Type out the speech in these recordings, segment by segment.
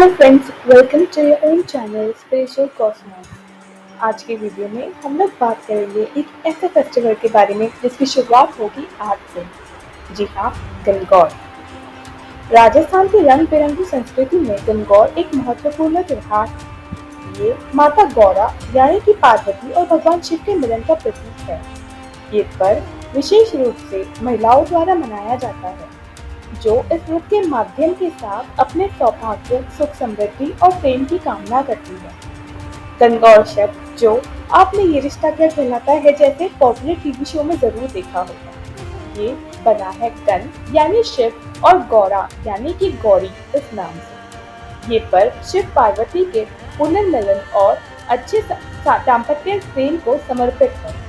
Hello friends, welcome to your own channel special cosmos. आज के video में हम लोग बात करेंगे एक ऐसे फेस्टिवल के बारे में जिसकी शुरुआत होगी आज से। जी हाँ, गणगौर। राजस्थान की रंग बिरंगी संस्कृति में गणगौर एक महत्वपूर्ण त्योहार है। ये माता गौरा यानी कि पार्वती और भगवान शिव के मिलन का प्रतीक है। ये पर्व विशेष रूप से महिलाओं द्वारा मनाया जाता है, जो इस व्रत के माध्यम के साथ अपने सौभाग्य, सुख समृद्धि और प्रेम की कामना करती है। गणगौर शब्द जो आपने ये रिश्ता क्या कहलाता है जैसे पॉपुलर टीवी शो में जरूर देखा होगा। ये बना है गण यानी शिव और गौरा यानी कि गौरी इस नाम से। ये पर्व शिव पार्वती के पुनर्मिलन और अच्छे दाम्पत्य प्रेम को समर्पित है।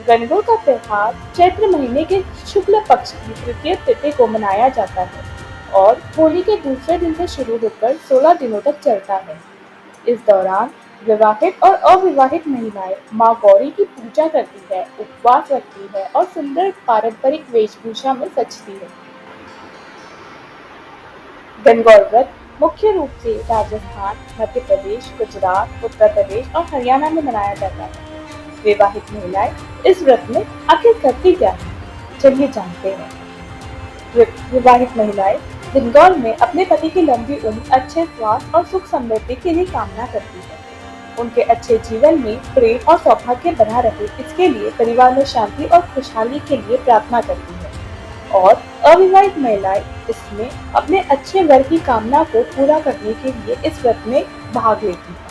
गणगौर का त्योहार चैत्र महीने के शुक्ल पक्ष की तृतीय तिथि को मनाया जाता है और होली के दूसरे दिन से शुरू होकर 16 दिनों तक चलता है। इस दौरान विवाहित और अविवाहित महिलाएं मां गौरी की पूजा करती है, उपवास रखती है और सुंदर पारंपरिक वेशभूषा में सजती है। गणगौर व्रत मुख्य रूप से राजस्थान, मध्य प्रदेश, गुजरात, उत्तर प्रदेश और हरियाणा में मनाया जाता है। विवाहित महिलाएं इस व्रत में आखिर करती क्या है, चलिए जानते हैं। विवाहित महिलाएं गणगौर में अपने पति की लंबी उम्र, अच्छे स्वास्थ्य और सुख समृद्धि के लिए कामना करती है। उनके अच्छे जीवन में प्रेम और सौभाग्य बना रहे, इसके लिए परिवार में शांति और खुशहाली के लिए प्रार्थना करती है। और अविवाहित महिलाएं इसमें अपने अच्छे वर की कामना को पूरा करने के लिए इस व्रत में भाग लेती है।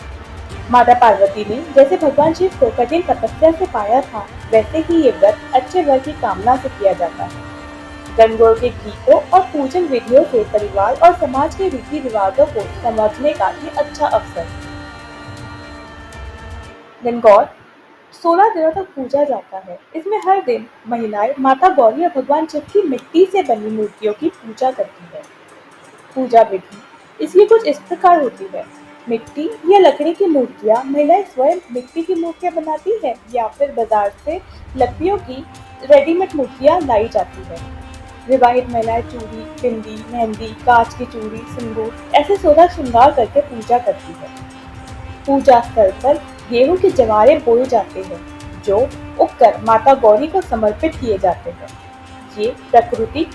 माता पार्वती ने जैसे भगवान शिव को कठिन तपस्या से पाया था, वैसे ही ये व्रत अच्छे वर की कामना से किया जाता है। गणगौर के गीतों और पूजन विधियों से परिवार और समाज के रीति रिवाजों को समझने का ये अच्छा अवसर है। गणगौर 16 दिनों तक पूजा जाता है। इसमें हर दिन महिलाएं माता गौरी और भगवान शिव की मिट्टी से बनी मूर्तियों की पूजा करती है। पूजा विधि इसकी कुछ इस प्रकार होती है। मिट्टी या लकड़ी की मूर्तियाँ महिलाएं स्वयं मिट्टी की मूर्तियाँ बनाती है या फिर बाजार से लकड़ियों की रेडीमेड मूर्तियाँ लाई जाती है। विवाहित महिलाएं चूड़ी, बिंदी, मेहंदी, कांच की चूड़ी, सिंदूर ऐसे 16 श्रृंगार करके पूजा करती है। पूजा स्थल पर गेहूं के जवारे बोए जाते हैं, जो उगकर माता गौरी को समर्पित किए जाते हैं। ये प्रकृति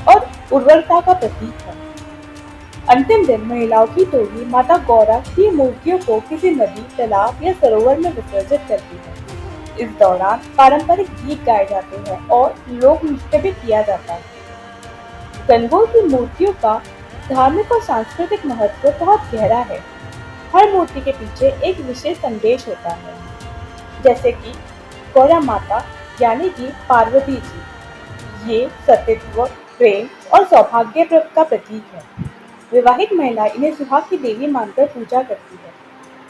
और उर्वरता का प्रतीक है। अंतिम दिन महिलाओं की टोली माता गौरा की मूर्तियों को किसी नदी, तालाब या सरोवर में विसर्जित करती है। इस दौरान पारंपरिक गीत गाए जाते हैं और लोक नृत्य भी किया जाता है। गणगौर की मूर्तियों का धार्मिक और सांस्कृतिक महत्व बहुत गहरा है। हर मूर्ति के पीछे एक विशेष संदेश होता है, जैसे कि गौरा माता यानी कि पार्वती जी, ये सतीत्व, प्रेम और सौभाग्य का प्रतीक है। विवाहित महिला इन्हें सुहाग की देवी मानकर पूजा करती है।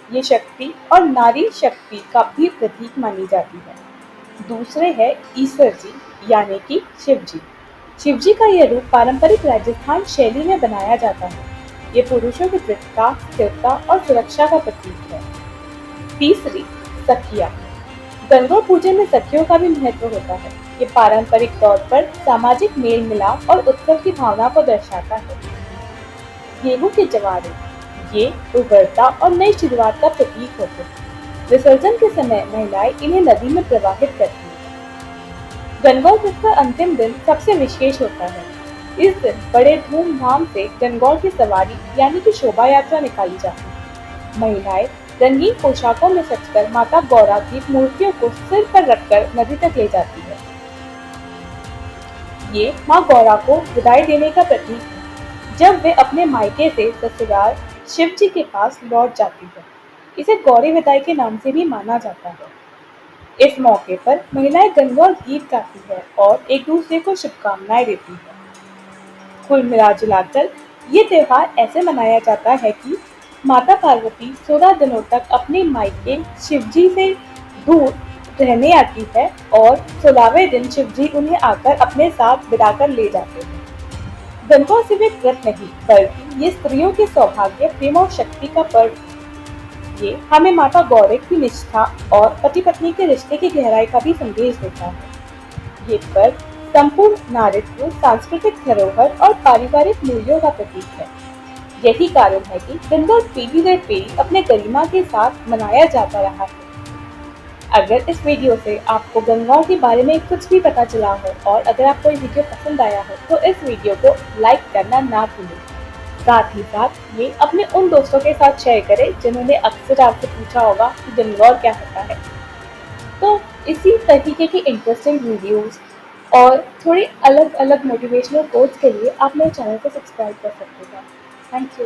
ये शक्ति और नारी शक्ति का भी प्रतीक मानी जाती है। दूसरे है ईश्वर जी यानी कि शिव जी। शिव जी का यह रूप पारंपरिक राजस्थान शैली में बनाया जाता है। ये पुरुषों की दृढ़ता, स्थिरता और सुरक्षा का प्रतीक है। तीसरी, सखिया। गणगौर पूजन में सखियों का भी महत्व होता है। ये पारंपरिक तौर पर सामाजिक मेल मिलाप और उत्सव की भावना को दर्शाता है। गेहूं के जवारे, ये उर्वरता और नई शुरुआत का प्रतीक होते हैं। विसर्जन के समय महिलाएं इन्हें नदी में प्रवाहित करती हैं। गणगौर व्रत का अंतिम दिन सबसे विशेष होता है। इस दिन बड़े धूमधाम से गणगौर की सवारी यानी कि शोभा यात्रा निकाली जाती है। महिलाएं रंगीन पोशाकों में सजकर माता गौरा की मूर्तियों को सिर पर रखकर नदी तक ले जाती है। ये मां गौरा को विदाई देने का प्रतीक है, जब वे अपने मायके से ससुराल शिव जी के पास लौट जाती है। इसे गौरी विदाई के नाम से भी माना जाता है। इस मौके पर महिलाएं गणगौर गीत गाती है और एक दूसरे को शुभकामनाएं देती है। कुल मिलाजुलाकर ये त्योहार ऐसे मनाया जाता है कि माता पार्वती 16 दिनों तक अपने मायके शिवजी से दूर रहने आती है और 16वें दिन शिवजी उन्हें आकर अपने साथ बिठाकर ले जाते हैं। गणगौर सिर्फ एक व्रत नहीं, बल्कि ये स्त्रियों के सौभाग्य, प्रेम और शक्ति का पर्व है। ये हमें माता गौरी की निष्ठा और पति पत्नी के रिश्ते की गहराई का भी संदेश देता है। ये पर्व संपूर्ण नारीत्व, सांस्कृतिक धरोहर और पारिवारिक मूल्यों का प्रतीक है, यही कारण है कि गंगा पीढ़ी दर पीढ़ी अपने गरिमा के साथ मनाया जाता रहा है। अगर इस वीडियो से आपको गंगा के बारे में कुछ भी पता चला हो और अगर आपको ये वीडियो पसंद आया हो तो इस वीडियो को लाइक करना ना भूलें। साथ ही साथ ये अपने उन दोस्तों के साथ शेयर करें जिन्होंने अक्सर आपसे पूछा होगा कि गंगौर क्या होता है। तो इसी तरीके की इंटरेस्टिंग वीडियोस और थोड़ी अलग अलग मोटिवेशनल कोट्स के लिए आप मेरे चैनल को सब्सक्राइब कर सकते हैं। Thank you.